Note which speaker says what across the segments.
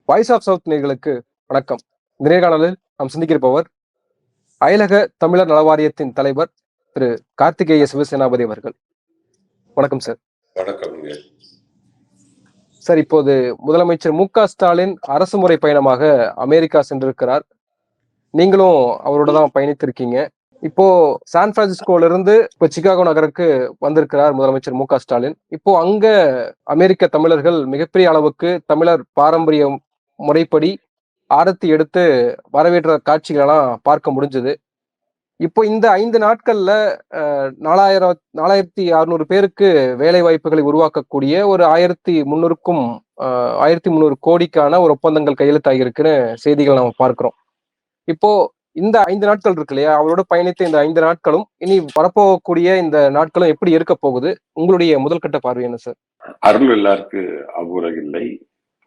Speaker 1: Voice of south நேயர்களுக்கு வணக்கம். இந்த நேர்காணலில் நாம் சந்திக்கிருப்பவர் அயலக தமிழர் நலவாரியத்தின் தலைவர் திரு கார்த்திகேய சிவசேனாபதி அவர்கள். வணக்கம் சார்.
Speaker 2: வணக்கம்.
Speaker 1: சார், இப்போது முதலமைச்சர் மு.க.ஸ்டாலின் அரசு முறை பயணமாக அமெரிக்கா சென்றிருக்கிறார். நீங்களும் அவரோட தான் பயணித்திருக்கீங்க. இப்போ சான் பிரான்சிஸ்கோல இருந்து இப்போ சிகாகோ நகருக்கு வந்திருக்கிறார் முதலமைச்சர் மு.க.ஸ்டாலின். இப்போ அங்க அமெரிக்க தமிழர்கள் மிகப்பெரிய அளவுக்கு தமிழர் பாரம்பரிய முறைப்படி ஆரத்தி எடுத்து வரவேற்ற காட்சிகளெல்லாம் பார்க்க முடிஞ்சது. இப்போ இந்த 5 நாட்கள்ல 4600 பேருக்கு வேலை வாய்ப்புகளை உருவாக்கக்கூடிய ஒரு 1300 கோடிக்கான ஒரு ஒப்பந்தங்கள் கையெழுத்தாகிருக்குன்னு செய்திகள் நம்ம பார்க்கிறோம். இப்போ இந்த 5 நாட்கள் இருக்கு இல்லையா, அவரோட பயணித்த இந்த 5 நாட்களும் இனி வரப்போகக்கூடிய இந்த நாட்களும் எப்படி இருக்க போகுது? உங்களுடைய முதல் கட்ட பார்வை என்ன சார்?
Speaker 2: அருள் எல்லாருக்கு அவ்வுலகில்லை,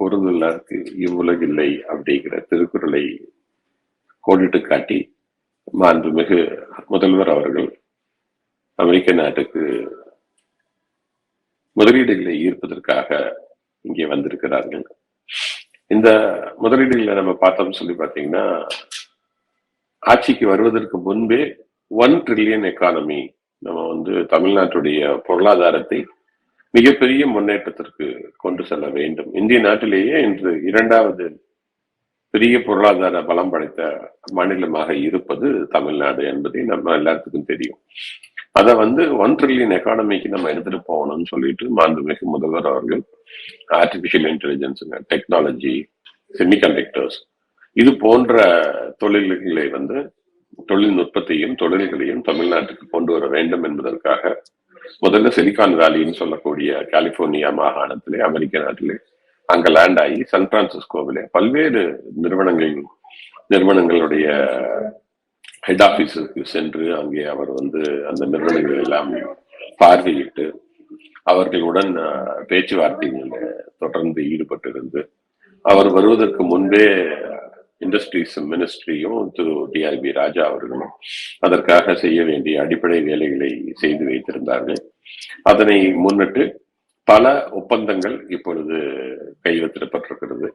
Speaker 2: பொருள் எல்லாருக்கு இவ்வுலகில்லை அப்படிங்கிற திருக்குறளை கோடிட்டு காட்டி மாண்புமிகு முதல்வர் அவர்கள் அமெரிக்க நாட்டுக்கு முதலீடுகளை ஈர்ப்பதற்காக இங்கே வந்திருக்கிறார்கள். இந்த முதலீடுகளை நம்ம பார்த்தோம்னு சொல்லி பார்த்தீங்கன்னா, ஆட்சிக்கு வருவதற்கு முன்பே 1 ட்ரில்லியன் எக்கானமி, நம்ம தமிழ்நாட்டுடைய பொருளாதாரத்தை மிகப்பெரிய முன்னேற்றத்திற்கு கொண்டு செல்ல வேண்டும். இந்திய நாட்டிலேயே இன்று 2வது பெரிய பொருளாதார பலம் படைத்த மாநிலமாக இருப்பது தமிழ்நாடு என்பதை நம்ம எல்லாத்துக்கும் தெரியும். அதை 1 ட்ரில்லியன் எக்கானமிக்கு நம்ம எடுத்துட்டு போகணும்னு சொல்லிட்டு மாண்புமிகு முதல்வர் அவர்கள் ஆர்டிபிஷியல் இன்டெலிஜென்ஸ், டெக்னாலஜி, செமிகண்டக்டர்ஸ் இது போன்ற தொழில்களை தொழில்நுட்பத்தையும் தொழில்களையும் தமிழ்நாட்டுக்கு கொண்டு வர வேண்டும் என்பதற்காக முதல்ல சிலிகான் வேலின்னு சொல்லக்கூடிய கலிபோர்னியா மாகாணத்திலே அமெரிக்க நாட்டிலே அங்க லேண்ட் ஆகி சான் பிரான்சிஸ்கோவிலே பல்வேறு நிறுவனங்களுடைய ஹெட் ஆபீஸுக்கு சென்று அங்கே அவர் அந்த நிறுவனங்கள் எல்லாம் பார்வையிட்டு அவர்களுடன் பேச்சுவார்த்தைகளில் தொடர்ந்து ஈடுபட்டிருந்து அவர் வருவதற்கு முன்பே இண்டஸ்ட்ரீஸ் மினிஸ்ட்ரியும் திரு டிஆர்பி ராஜா அவர்களும் அதற்காக செய்ய வேண்டிய அடிப்படை வேலைகளை செய்து வைத்திருந்தார்கள். அதனை முன்னிட்டு பல ஒப்பந்தங்கள் இப்பொழுது கையெழுத்திடப்பட்டிருக்கிறது.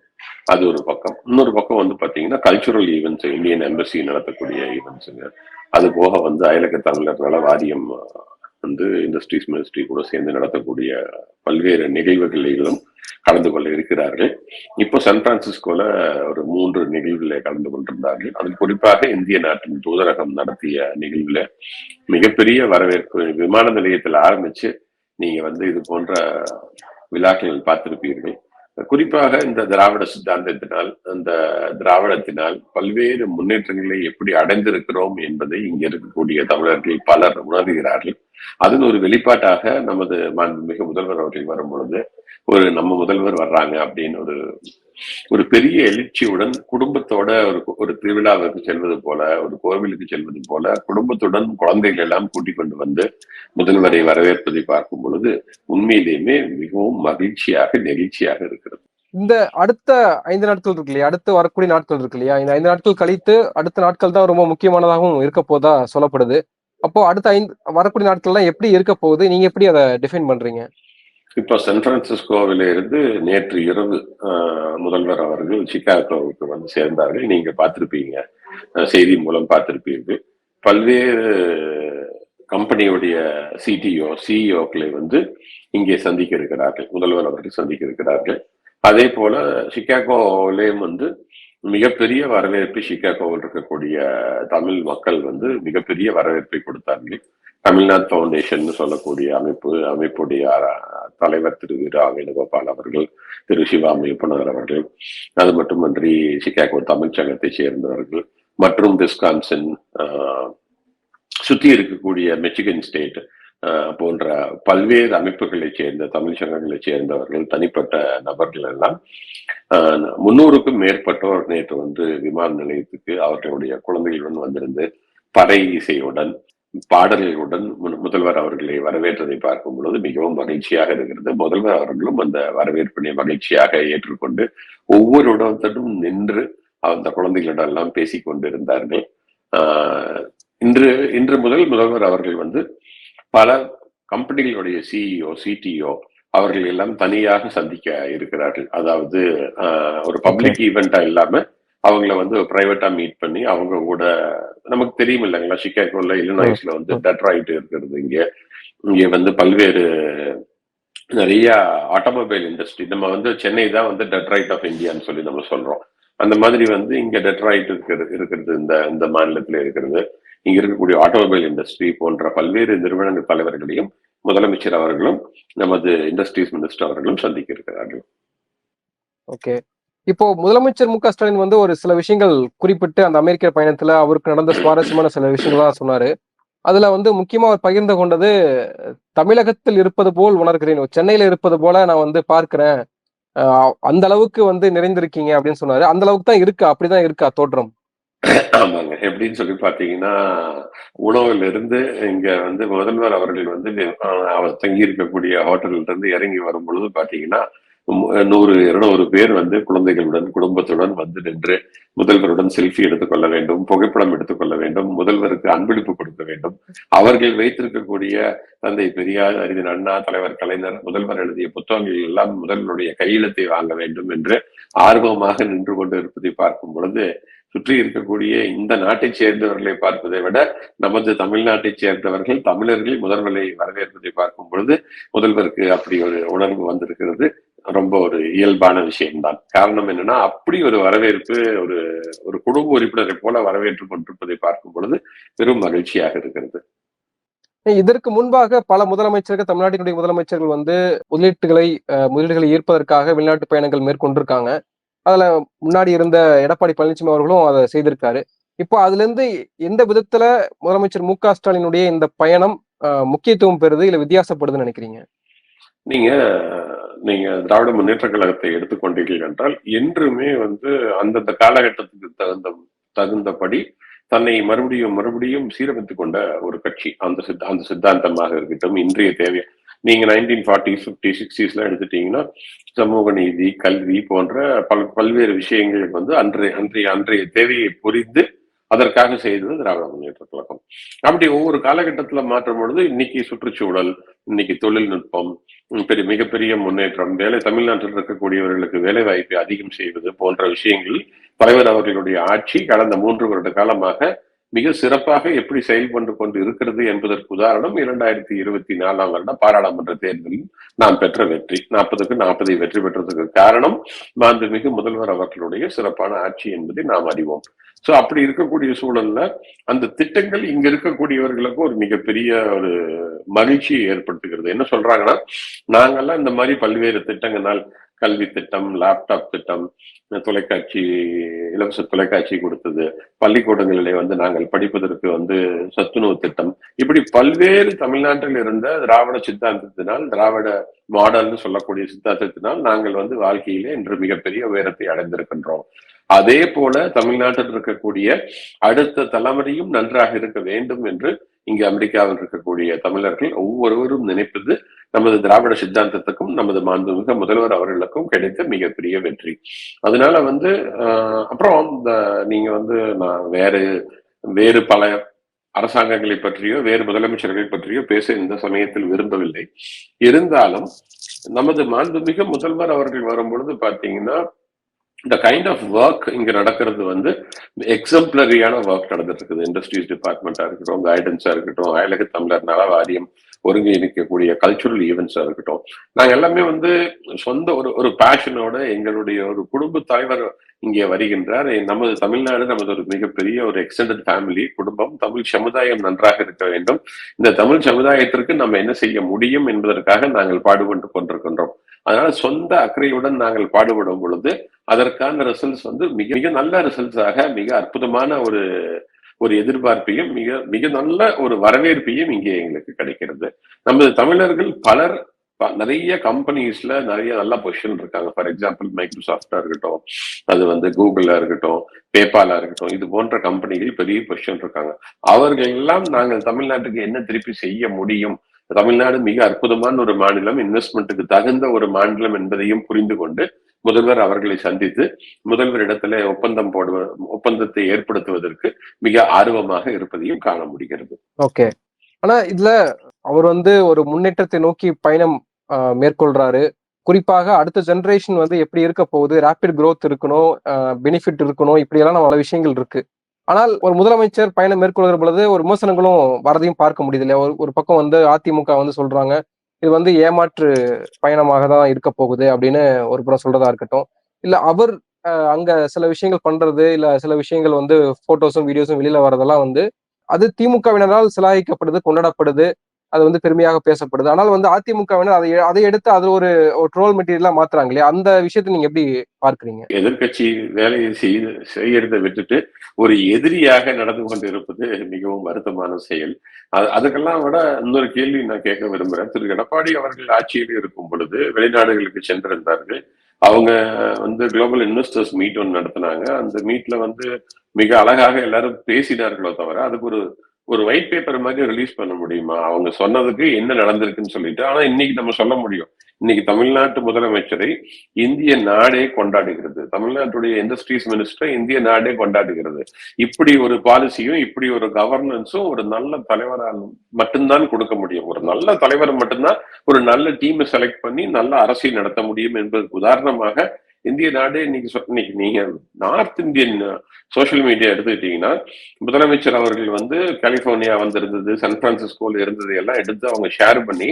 Speaker 2: அது ஒரு பக்கம். இன்னொரு பக்கம் பாத்தீங்கன்னா கல்ச்சுரல் ஈவெண்ட்ஸ், இந்தியன் எம்பசி நடத்தக்கூடிய ஈவெண்ட்ஸுங்க. அது போக அயலக தமிழர் நல வாரியம் இண்டஸ்ட்ரீஸ் மினிஸ்ட்ரி கூட சேர்ந்து நடத்தக்கூடிய பல்வேறு நிகழ்வுகளிலும் கலந்து கொள்ள இருக்கிறார்கள். இப்போ சான் பிரான்சிஸ்கோல ஒரு 3 நிகழ்வுகளை கலந்து கொண்டிருந்தார்கள். அதில் குறிப்பாக இந்திய நாட்டின் தூதரகம் நடத்திய நிகழ்வுல மிகப்பெரிய வரவேற்பு. விமான நிலையத்தில் ஆரம்பிச்சு நீங்க இது போன்ற விழாக்கள் பார்த்திருப்பீர்கள். குறிப்பாக இந்த திராவிட சித்தாந்தத்தினால், அந்த திராவிடத்தினால் பல்வேறு முன்னேற்றங்களை எப்படி அடைந்திருக்கிறோம் என்பதை இங்க இருக்கக்கூடிய தமிழர்கள் பலர் உணர்கிறார்கள். அதன் ஒரு வெளிப்பாட்டாக நமது மாண்புமிகு முதல்வர் அவர்கள் வரும் பொழுது நம்ம முதல்வர் வர்றாங்க அப்படின்னு ஒரு பெரிய எழுச்சியுடன் குடும்பத்தோட ஒரு திருவிழாவுக்கு செல்வது போல, ஒரு கோவிலுக்கு செல்வது போல குடும்பத்துடன் குழந்தைகள் எல்லாம் கூட்டிக் கொண்டு முதல்வரை வரவேற்பதை பார்க்கும் பொழுது உண்மையிலேயுமே மிகவும் மகிழ்ச்சியாக நெகிழ்ச்சியாக இருக்கிறது.
Speaker 1: இந்த அடுத்த 5 நாட்கள் இருக்கு இல்லையா, அடுத்து வரக்கூடிய நாட்கள் இருக்கு இல்லையா, இந்த 5 நாட்கள் கழித்து அடுத்த நாட்கள் தான் ரொம்ப முக்கியமானதாகவும் இருக்க போதா சொல்லப்படுது. அப்போ அடுத்த வரக்கூடிய நாட்கள்லாம் எப்படி இருக்க போகுது, நீங்க எப்படி அதை டிஃபைன் பண்றீங்க?
Speaker 2: இப்போ சான் பிரான்சிஸ்கோவில இருந்து நேற்று இரவு முதல்வர் அவர்கள் சிகாகோவுக்கு சேர்ந்தார்கள். நீங்க பார்த்திருப்பீங்க, செய்தி மூலம் பார்த்திருப்பீர்கள். பல்வேறு கம்பெனியுடைய சிஇஓக்களை இங்கே சந்திக்க இருக்கிறார்கள், முதல்வர் அவர்கள் சந்திக்க இருக்கிறார்கள். அதே போல சிகாகோவிலேயும் மிகப்பெரிய வரவேற்பு, சிகாகோவில் இருக்கக்கூடிய தமிழ் மக்கள் மிகப்பெரிய வரவேற்பை கொடுத்தார்கள். தமிழ்நாடு ஃபவுண்டேஷன் சொல்லக்கூடிய அமைப்புடைய தலைவர் திரு வீரா வேணுகோபால் அவர்கள், திரு சிவா இயக்குனர் அவர்கள், அது மட்டுமன்றி சிகாகோ தமிழ் சங்கத்தை சேர்ந்தவர்கள் மற்றும் விஸ்கான்சன் சுற்றி இருக்கக்கூடிய மிச்சிகன் ஸ்டேட் போன்ற பல்வேறு அமைப்புகளை சேர்ந்த தமிழ் சங்கங்களை சேர்ந்தவர்கள், தனிப்பட்ட நபர்கள் எல்லாம் 300க்கும் மேற்பட்டோர் நேற்று விமான நிலையத்துக்கு அவர்களுடைய குழந்தைகளுடன் வந்திருந்து பறை இசையுடன் பாடல்களுடன் முதல்வர் அவர்களை வரவேற்றதை பார்க்கும் பொழுது மிகவும் மகிழ்ச்சியாக இருக்கிறது. முதல்வர் அவர்களும் அந்த வரவேற்பினை மகிழ்ச்சியாக ஏற்றுக்கொண்டு ஒவ்வொரு இடத்திலும் நின்று அந்த குழந்தைகளிடம் எல்லாம் பேசிக் கொண்டிருந்தார்கள். இன்று முதல் முதல்வர் அவர்கள் பல கம்பெனிகளுடைய சிஇஓ, சிடிஓ அவர்கள் எல்லாம் தனியாக சந்திக்க இருக்கிறார்கள். அதாவது ஒரு
Speaker 1: ஓகே.
Speaker 2: பப்ளிக் ஈவெண்டா இல்லாம அவங்கள வந்து பிரைவேட்டா மீட் பண்ணி அவங்க கூட நமக்கு தெரியும் இல்லைங்களா, சிகாகோல
Speaker 1: ம்,
Speaker 2: இல்லினாய்ஸ்ல வந்து
Speaker 1: ம்.
Speaker 2: டெட்ராய்ட் இருக்கிறது. இங்க இங்க வந்து பல்வேறு நிறைய ஆட்டோமொபைல் இண்டஸ்ட்ரி. நம்ம வந்து சென்னை தான் வந்து டெட்ராய்ட் ஆஃப் இந்தியான்னு சொல்லி நம்ம சொல்றோம். அந்த மாதிரி வந்து இங்க டெட்ராய்ட் இருக்கிறது இந்த இந்த மாநிலத்தில் இருக்கிறது. இங்க இருக்கக்கூடிய ஆட்டோமொபைல் இண்டஸ்ட்ரி போன்ற பல்வேறு நிறுவனங்கள் தலைவர்களையும் முதலமைச்சர் அவர்களும் நமது இண்டஸ்ட்ரீஸ் மினிஸ்டர் அவர்களும் சந்திக்க இருக்கிறார்கள்.
Speaker 1: ஓகே. இப்போ முதலமைச்சர் மு.க. ஸ்டாலின் வந்து ஒரு சில விஷயங்கள் குறிப்பிட்டு அந்த அமெரிக்க பயணத்துல அவருக்கு நடந்த சுவாரஸ்யமான சில விஷயங்கள்லாம் சொன்னாரு. அதுல வந்து முக்கியமா அவர் பகிர்ந்து கொண்டது, தமிழகத்தில் இருப்பது போல் உணர்கிறேன். சென்னையில இருப்பது போல நான் வந்து பார்க்கிறேன். அ அந்த அளவுக்கு வந்து நிறைந்திருக்கீங்க அப்படின்னு சொன்னாரு. அந்த அளவுக்கு தான் இருக்கா? அப்படிதான் இருக்கா தோற்றம்?
Speaker 2: ஆமாங்க. எப்படின்னு சொல்லி பார்த்தீங்கன்னா, உணவுல இருந்து இங்க வந்து முதல்வர் அவர்கள் வந்து அவர் தங்கி இருக்கக்கூடிய ஹோட்டல்ல இருந்து இறங்கி வரும்பொழுது பார்த்தீங்கன்னா, 100, 200 பேர் வந்து குழந்தைகளுடன், குடும்பத்துடன் வந்து நின்று முதல்வருடன் செல்ஃபி எடுத்துக்கொள்ள வேண்டும், புகைப்படம் எடுத்துக்கொள்ள வேண்டும், முதல்வருக்கு அன்பளிப்பு கொடுக்க வேண்டும். அவர்கள் வைத்திருக்கக்கூடிய தந்தை பெரியார், அறிஞர் அண்ணா, தலைவர் கலைஞர், முதல்வர் எழுதிய புத்தகங்கள் எல்லாம் முதல்வருடைய கையெழுத்தை வாங்க வேண்டும் என்று ஆர்வமாக நின்று கொண்டு இருப்பதை பார்க்கும் பொழுது, சுற்றி இருக்கக்கூடிய இந்த நாட்டைச் சேர்ந்தவர்களை பார்ப்பதை விட நமது தமிழ்நாட்டைச் சேர்ந்தவர்கள் தமிழர்கள் முதல்வரை வரவேற்பதை பார்க்கும் பொழுது முதல்வருக்கு அப்படி ஒரு உணர்வு வந்திருக்கிறது. ரொம்ப ஒரு இயல்பான விஷயம்தான். காரணம் என்னன்னா, அப்படி ஒரு வரவேற்பு ஒரு ஒரு குடும்ப உறுப்பினரை போல வரவேற்றுக் கொண்டிருப்பதை பார்க்கும் பொழுது பெரும் மகிழ்ச்சியாக இருக்கிறது.
Speaker 1: இதற்கு முன்பாக பல முதலமைச்சர்கள், தமிழ்நாட்டினுடைய முதலமைச்சர்கள் வந்து முதலீடுகளை ஈர்ப்பதற்காக வெளிநாட்டு பயணங்கள் மேற்கொண்டிருக்காங்க. அதுல முன்னாடி இருந்த எடப்பாடி பழனிசாமி அவர்களும் அத செய்திருக்காரு. இப்போ அதுலருந்து எந்த விதத்துல முதலமைச்சர் மு.க. ஸ்டாலினுடைய இந்த பயணம் முக்கியத்துவம் பெறுது, இல்ல வித்தியாசப்படுதுன்னு நினைக்கிறீங்க?
Speaker 2: நீங்க நீங்க திராவிட முன்னேற்றக் கழகத்தை எடுத்துக்கொண்டீர்கள் என்றால், என்றுமே வந்து அந்தந்த காலகட்டத்துக்கு தகுந்தபடி தன்னை மறுபடியும் மறுபடியும் சீரமைத்துக் கொண்ட ஒரு கட்சி. அந்த சித்தாந்தமாக இருக்கட்டும், இன்றைய தேவை நீங்க 1940s, 50s, 60ஸ்லாம் எடுத்துட்டீங்கன்னா, சமூக நீதி, கல்வி போன்ற பல்வேறு விஷயங்களுக்கு வந்து அன்றைய அன்றைய அன்றைய தேவையை புரிந்து அதற்காக செய்தது திராவிட முன்னேற்றக் கழகம். அப்படி ஒவ்வொரு காலகட்டத்துல மாற்றும் பொழுது, இன்னைக்கு சுற்றுச்சூழல், இன்னைக்கு தொழில்நுட்பம், மிகப்பெரிய முன்னேற்றம், தமிழ்நாட்டில் இருக்கக்கூடியவர்களுக்கு வேலை வாய்ப்பை அதிகம் செய்வது போன்ற விஷயங்கள் தலைவர் அவர்களுடைய ஆட்சி கடந்த 3 வருட காலமாக மிக சிறப்பாக எப்படி செயல்பட்டு கொண்டு இருக்கிறது என்பதற்கு உதாரணம் 2024 வருட பாராளுமன்ற தேர்தலில் நாம் பெற்ற வெற்றி. 40க்கு 40 வெற்றி பெற்றதற்கு காரணம் மாண்புமிகு முதல்வர் அவர்களுடைய சிறப்பான ஆட்சி என்பதை நாம் அறிவோம். சோ அப்படி இருக்கக்கூடிய சூழல்ல அந்த திட்டங்கள் இங்க இருக்கக்கூடியவர்களுக்கு ஒரு மிகப்பெரிய ஒரு மகிழ்ச்சியை ஏற்படுத்துகிறது. என்ன சொல்றாங்கன்னா, நாங்கெல்லாம் இந்த மாதிரி பல்வேறு திட்டங்களால் கல்வி திட்டம், லேப்டாப் திட்டம், தொலைக்காட்சி, இலவச தொலைக்காட்சி கொடுத்தது, பள்ளிக்கூடங்களிலே வந்து நாங்கள் படிப்பதற்கு வந்து சத்துணவு திட்டம், இப்படி பல்வேறு தமிழ்நாட்டில் இருந்த திராவிட சித்தாந்தத்தினால், திராவிட மாடல்னு சொல்லக்கூடிய சித்தாந்தத்தினால் நாங்கள் வந்து வாழ்க்கையிலே இன்று மிகப்பெரிய உயரத்தை அடைந்திருக்கின்றோம். அதே போல தமிழ்நாட்டில் இருக்கக்கூடிய அடுத்த தலைமுறையும் நன்றாக இருக்க வேண்டும் என்று இங்கு அமெரிக்காவில் இருக்கக்கூடிய தமிழர்கள் ஒவ்வொருவரும் நினைப்பது நமது திராவிட சித்தாந்தத்துக்கும் நமது மாண்புமிகு முதல்வர் அவர்களுக்கும் கிடைத்த மிகப்பெரிய வெற்றி. அதனால வந்து அப்புறம் இந்த நீங்க வந்து நான் வேறு பல அரசாங்கங்களை பற்றியோ வேறு முதலமைச்சர்கள் பற்றியோ பேச இந்த சமயத்தில் விரும்பவில்லை. இருந்தாலும் நமது மாண்புமிகு முதல்வர் அவர்கள் வரும்பொழுது பாத்தீங்கன்னா, இந்த கைண்ட் ஆஃப் ஒர்க் இங்க நடக்கிறது வந்து எக்ஸம்ப்ளரியான ஒர்க் நடந்துட்டு இருக்குது. இண்டஸ்ட்ரீஸ் டிபார்ட்மெண்டா இருக்கட்டும், கைடன்ஸா இருக்கட்டும், அயலக தமிழர் நல வாரியம் ஒருங்கிணைக்கக்கூடிய கல்ச்சுரல் ஈவெண்ட்ஸா இருக்கட்டும், நாங்க எல்லாமே வந்து சொந்த ஒரு ஒரு பேஷனோட எங்களுடைய ஒரு குடும்ப தலைவர் இங்கே வருகின்றார். நமது தமிழ்நாடு நமது ஒரு மிகப்பெரிய ஒரு எக்ஸ்டெண்டட் ஃபேமிலி குடும்பம். தமிழ் சமுதாயம் நன்றாக இருக்க வேண்டும். இந்த தமிழ் சமுதாயத்திற்கு நம்ம என்ன செய்ய முடியும் என்பதற்காக நாங்கள் பாடுபட்டு கொண்டிருக்கின்றோம். அதனால சொந்த அக்கறையுடன் நாங்கள் பாடுபடும் பொழுது அதற்கான ரிசல்ட்ஸ் வந்து மிக மிக நல்ல ரிசல்ட்ஸாக மிக அற்புதமான ஒரு ஒரு எதிர்பார்ப்பையும் மிக மிக நல்ல ஒரு வரவேற்பையும் இங்கே எங்களுக்கு கிடைக்கிறது. நமது தமிழர்கள் பலர் நிறைய கம்பெனிஸ்ல நிறைய நல்ல பொசிஷன் இருக்காங்க. ஃபார் எக்ஸாம்பிள் மைக்ரோசாஃப்டா இருக்கட்டும், அது வந்து கூகுளா இருக்கட்டும், பேபாலா இருக்கட்டும், இது போன்ற கம்பெனிகள் பெரிய பொசிஷன் இருக்காங்க. அவர்கள் எல்லாம் நாங்கள் தமிழ்நாட்டுக்கு என்ன திருப்பி செய்ய முடியும், தமிழ்நாடு மிக அற்புதமான ஒரு மாநிலம், இன்வெஸ்ட்மெண்ட்டுக்கு தகுந்த ஒரு மாநிலம் என்பதையும் புரிந்து கொண்டு முதல்வர் அவர்களை சந்தித்து முதல்வரிடத்துல ஒப்பந்தத்தை ஏற்படுத்துவதற்கு மிக ஆர்வமாக இருப்பதையும் காண முடிகிறது.
Speaker 1: ஓகே. ஆனா இதுல அவர் வந்து ஒரு முன்னேற்றத்தை நோக்கி பயணம் மேற்கொள்றாரு. குறிப்பாக அடுத்த ஜெனரேஷன் வந்து எப்படி இருக்க போகுது, ரேபிட் growth இருக்கணும், பெனிஃபிட் இருக்கணும், இப்படியெல்லாம் பல விஷயங்கள் இருக்கு. ஆனால் ஒரு முதலமைச்சர் பயணம் மேற்கொள்கிற பொழுது ஒரு விமர்சனங்களும் வரதையும் பார்க்க முடியுது இல்லையா? ஒரு பக்கம் வந்து அதிமுக வந்து சொல்றாங்க, இது வந்து ஏமாற்று பயணமாக தான் இருக்க போகுது அப்படின்னு ஒரு புறம் சொல்றதா இருக்கட்டும். இல்ல அவர் அங்க சில விஷயங்கள் பண்றது, இல்ல சில விஷயங்கள் வந்து போட்டோஸும், வீடியோஸும் வெளியில வர்றதெல்லாம் வந்து அது திமுகவினரால் சிலாகிக்கப்படுது, கொண்டாடப்படுது. அது வந்து பெருமையாக பேசப்படுது. ஆனால் வந்து அதிமுகவினர் அதை எடுத்து அது ஒரு ட்ரோல் மெட்டீரியலா மாத்துறாங்க இல்லையா? அந்த விஷயத்த நீங்க எப்படி பார்க்கிறீங்க?
Speaker 2: எதிர்க்கட்சி வேலையை செய்யறதை விட்டுட்டு ஒரு எதிரியாக நடந்து கொண்டு இருப்பது மிகவும் வருத்தமான செயல். அதுக்கெல்லாம் விட இன்னொரு கேள்வி நான் கேட்க விரும்புறேன். திரு எடப்பாடி அவர்கள் ஆட்சியில் இருக்கும் பொழுது வெளிநாடுகளுக்கு சென்றிருந்தார்கள். அவங்க வந்து குளோபல் இன்வெஸ்டர்ஸ் மீட் ஒன்று நடத்தினாங்க. அந்த மீட்ல வந்து மிக அழகாக எல்லாரும் பேசினார்களோ தவிர அதுக்கு ஒரு ஒரு ஒயிட் பேப்பர் மாதிரி ரிலீஸ் பண்ண முடியுமா? அவங்க சொன்னதுக்கு என்ன நடந்திருக்குன்னு சொல்லிட்டு. ஆனா இன்னைக்கு நம்ம சொல்ல முடியும். இன்னைக்கு தமிழ்நாட்டு முதலமைச்சரை இந்திய நாடே கொண்டாடுகிறது. தமிழ்நாட்டுடைய இண்டஸ்ட்ரீஸ் மினிஸ்டர் இந்திய நாடே கொண்டாடுகிறது. இப்படி ஒரு பாலிசியும் இப்படி ஒரு கவர்னன்ஸும் ஒரு நல்ல தலைவரால் மட்டும்தான் கொடுக்க முடியும். ஒரு நல்ல தலைவர் மட்டும்தான் ஒரு நல்ல டீமை செலக்ட் பண்ணி நல்ல அரசியல் நடத்த முடியும் என்பதற்கு உதாரணமாக இந்திய நாடு இன்னைக்கு நீங்க நார்த் இந்தியன் சோசியல் மீடியா எடுத்துக்கிட்டீங்கன்னா முதலமைச்சர் அவர்கள் வந்து கலிபோர்னியா வந்திருந்தது, சான் பிரான்சிஸ்கோல இருந்தது எல்லாம் எடுத்து அவங்க ஷேர் பண்ணி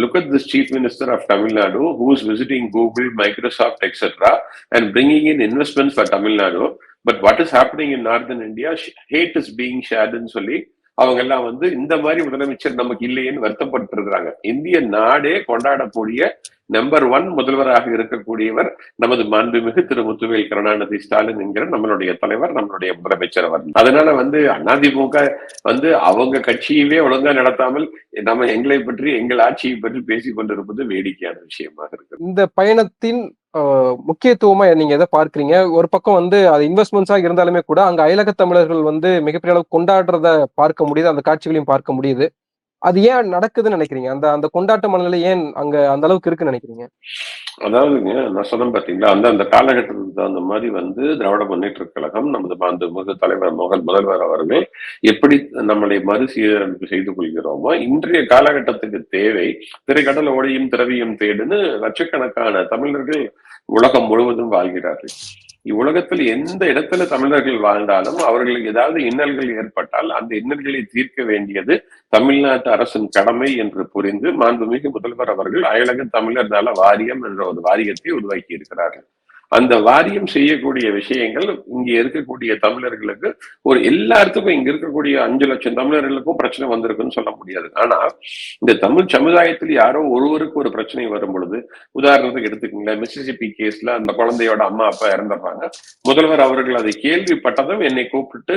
Speaker 2: look at this chief minister of Tamil Nadu who is visiting Google, Microsoft etcetera and bringing in investments for Tamil Nadu. But what is happening in northern India, hate is being ஷேர்டுன்னு சொல்லி அவங்க எல்லாம் வந்து இந்த மாதிரி முதலமைச்சர் நமக்கு இல்லையேன்னு வருத்தப்பட்டு இருக்கிறாங்க. இந்திய நாடே கொண்டாடக்கூடிய நம்பர் 1 முதல்வராக இருக்கக்கூடியவர் நமது மாண்புமிகு திரு முத்துவேல் கருணாநிதி ஸ்டாலின் என்கிற நம்மளுடைய தலைவர், நம்மளுடைய முதலமைச்சர் அவர். அதனால வந்து அதிமுக வந்து அவங்க கட்சியவே ஒழுங்கா நடத்தாமல் நம்ம எங்களை பற்றி எங்கள் ஆட்சியை பற்றி பேசிக் கொண்டிருப்பது வேடிக்கையான விஷயமாக இருக்கு.
Speaker 1: இந்த பயணத்தின் முக்கியத்துவமா நீங்க எதை பார்க்கிறீங்க? ஒரு பக்கம் வந்து அது இன்வெஸ்ட்மெண்ட்ஸா இருந்தாலுமே கூட அங்க அயலக தமிழர்கள் வந்து மிகப்பெரிய அளவு கொண்டாடுறத பார்க்க முடியுது. அந்த காட்சிகளையும் பார்க்க முடியுது. அது ஏன் நடக்குதுன்னு நினைக்கிறீங்க? அந்த அந்த கொண்டாட்ட மனநிலை ஏன் அங்க அந்த அளவுக்கு இருக்குன்னு நினைக்கிறீங்க?
Speaker 2: அதாவதுங்க நான் சொன்னேன் பாத்தீங்களா, அந்த காலகட்டத்துக்கு தகுந்த மாதிரி வந்து திராவிட முன்னேற்ற கழகம் நமது மாண்புமிகு தலைவர் முதல்வர் அவர்கள் எப்படி நம்மளை மறுசீரமைப்பு செய்து கொள்கிறோமோ இன்றைய காலகட்டத்துக்கு தேவை திரைக்கடல் ஓடையும் திரவியம் தேடுன்னு லட்சக்கணக்கான தமிழர்கள் உலகம் முழுவதும் வாழ்கிறார்கள். இவ்வுலகத்தில் எந்த இடத்துல தமிழர்கள் வாழ்ந்தாலும் அவர்களுக்கு ஏதாவது இன்னல்கள் ஏற்பட்டால் அந்த இன்னல்களை தீர்க்க வேண்டியது தமிழ்நாட்டு அரசின் கடமை என்று புரிந்து மாண்புமிகு முதல்வர் அவர்கள் அயலக தமிழர் நல வாரியம் என்ற ஒரு வாரியத்தை உருவாக்கி இருக்கிறார்கள். அந்த வாரியம் செய்யக்கூடிய விஷயங்கள் இங்க இருக்கக்கூடிய தமிழர்களுக்கு ஒரு எல்லாத்துக்கும் இங்க இருக்கக்கூடிய 5 லட்சம் தமிழர்களுக்கும் பிரச்சனை வந்திருக்குன்னு சொல்ல முடியாது. ஆனா இந்த தமிழ் சமுதாயத்தில் யாரோ ஒருவருக்கு ஒரு பிரச்சனை வரும் பொழுது, உதாரணத்துக்கு எடுத்துக்கீங்களேன், மிசிசிப்பி கேஸ்ல அந்த குழந்தையோட அம்மா அப்பா இறந்துடுறாங்க. முதல்வர் அவர்கள் அதை கேள்விப்பட்டதும் என்னை கூப்பிட்டு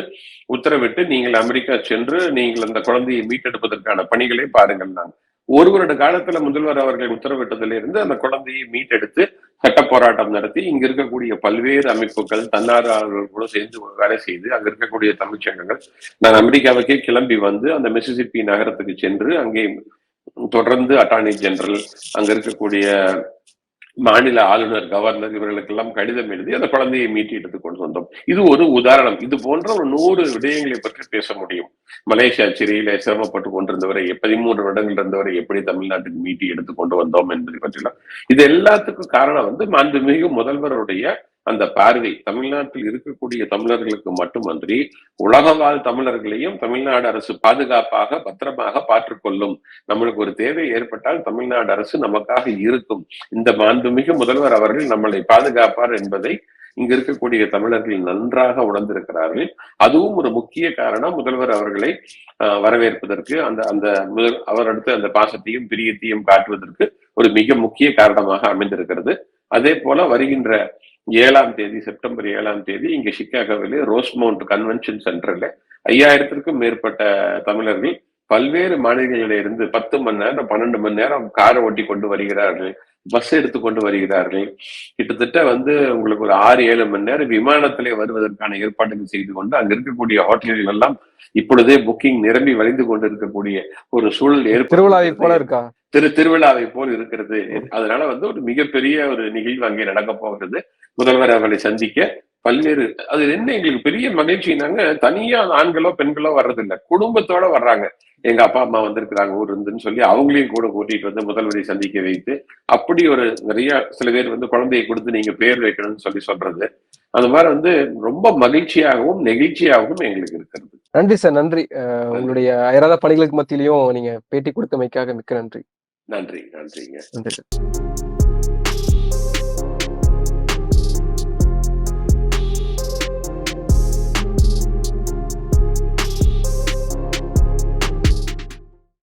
Speaker 2: உத்தரவிட்டு நீங்கள் அமெரிக்கா சென்று நீங்கள் அந்த குழந்தையை மீட்டெடுப்பதற்கான பணிகளை பாருங்கள். நான் ஒரு வருட காலத்துல முதல்வர் அவர்கள் உத்தரவிட்டதிலிருந்து அந்த குழந்தையை மீட்டெடுத்து சட்ட போராட்டம் நடத்தி இங்க இருக்கக்கூடிய பல்வேறு அமைப்புகள் தன்னார்வலர்களும் சேர்ந்து வேலை செய்து அங்க இருக்கக்கூடிய தமிழ்ச்சங்கங்கள் நான் அமெரிக்காவுக்கே கிளம்பி வந்து அந்த மிசிசிப்பி நகரத்துக்கு சென்று அங்கே தொடர்ந்து அட்டார்னி ஜெனரல் அங்க இருக்கக்கூடிய மாநில ஆளுநர், கவர்னர் இவர்களுக்கெல்லாம் கடிதம் எழுதி அந்த குழந்தையை மீட்டு எடுத்துக் கொண்டு வந்தோம். இது ஒரு உதாரணம். இது போன்ற ஒரு 100 விடயங்களை பற்றி பேச முடியும். மலேசியா சிறையில சிரமப்பட்டு கொண்டிருந்தவரை 13 வருடங்கள் இருந்தவரை எப்படி தமிழ்நாட்டுக்கு மீட்டி எடுத்து கொண்டு வந்தோம் என்பதை பற்றிலாம். இது எல்லாத்துக்கும் காரணம் வந்து மாண்புமிகு முதல்வருடைய அந்த பார்வை தமிழ்நாட்டில் இருக்கக்கூடிய தமிழர்களுக்கு மட்டுமன்றி உலக வாழ் தமிழர்களையும் தமிழ்நாடு அரசு பாதுகாப்பாக பத்திரமாக பார்த்துக்கொள்ளும். நம்மளுக்கு ஒரு தேவை ஏற்பட்டால் தமிழ்நாடு அரசு நமக்காக இருக்கும். இந்த மாண்புமிகு முதல்வர் அவர்கள் நம்மளை பாதுகாப்பார் என்பதை இங்க இருக்கக்கூடிய தமிழர்கள் நன்றாக உணர்ந்திருக்கிறார்கள். அதுவும் ஒரு முக்கிய காரணம் முதல்வர் அவர்களை வரவேற்பதற்கு அந்த அந்த அவரடுத்து அந்த பாசத்தையும் பிரியத்தையும் காட்டுவதற்கு ஒரு மிக முக்கிய காரணமாக அமைந்திருக்கிறது. அதே போல வருகின்ற 7ஆம் தேதி செப்டம்பர் 7ஆம் தேதி இங்க சிகாகோவிலே ரோஸ்மவுண்ட் கன்வென்ஷன் சென்டர்ல 5000க்கும் மேற்பட்ட தமிழர்கள் பல்வேறு மாநிலங்களிலிருந்து 10 மணி நேரம் 12 மணி நேரம் காரை ஓட்டி கொண்டு வருகிறார்கள், பஸ் எடுத்து கொண்டு வருகிறார்கள். கிட்டத்தட்ட வந்து உங்களுக்கு ஒரு 6-7 மணி நேரம் விமானத்திலே வருவதற்கான ஏற்பாடுகள் செய்து கொண்டு அங்க இருக்கக்கூடிய ஹோட்டல்கள் எல்லாம் இப்பொழுதே புக்கிங் நிரம்பி வழிந்து கொண்டு இருக்கக்கூடிய ஒரு சூழல் ஏற்பட்டு திருவிழாவை போல் இருக்கிறது. அதனால வந்து ஒரு மிகப்பெரிய ஒரு நிகழ்வு அங்கே நடக்க போகிறது. முதல்வர் அவர்களை சந்திக்க பல்வேறு அது என்ன எங்களுக்கு பெரிய மகிழ்ச்சினாங்க, தனியா ஆண்களோ, பெண்களோ வர்றதில்ல. குடும்பத்தோட வர்றாங்க. எங்க அப்பா, அம்மா வந்திருக்கிறாங்க ஊர்ல இருந்துன்னு சொல்லி, அவங்களையும் கூட கூட்டிட்டு வந்து முதல்வரை சந்திக்க வைத்து, அப்படி ஒரு நிறைய சில பேர் வந்து குழந்தையை குடுத்து நீங்க பேர் வைக்கணும்னு சொல்லி சொல்றது. அந்த மாரி வந்து ரொம்ப மகிழ்ச்சியாகவும், நெகிழ்ச்சியாகவும் எங்களுக்கு இருக்கிறது.
Speaker 1: நன்றி சார். நன்றி.
Speaker 2: நன்றி.
Speaker 1: உங்களுடைய அயராத பணிகளுக்கு மத்தியிலயும் நீங்க பேட்டி கொடுத்தமைக்காக மிக்க நன்றி.
Speaker 2: நன்றி. நன்றிங்க.
Speaker 1: நன்றி சார்.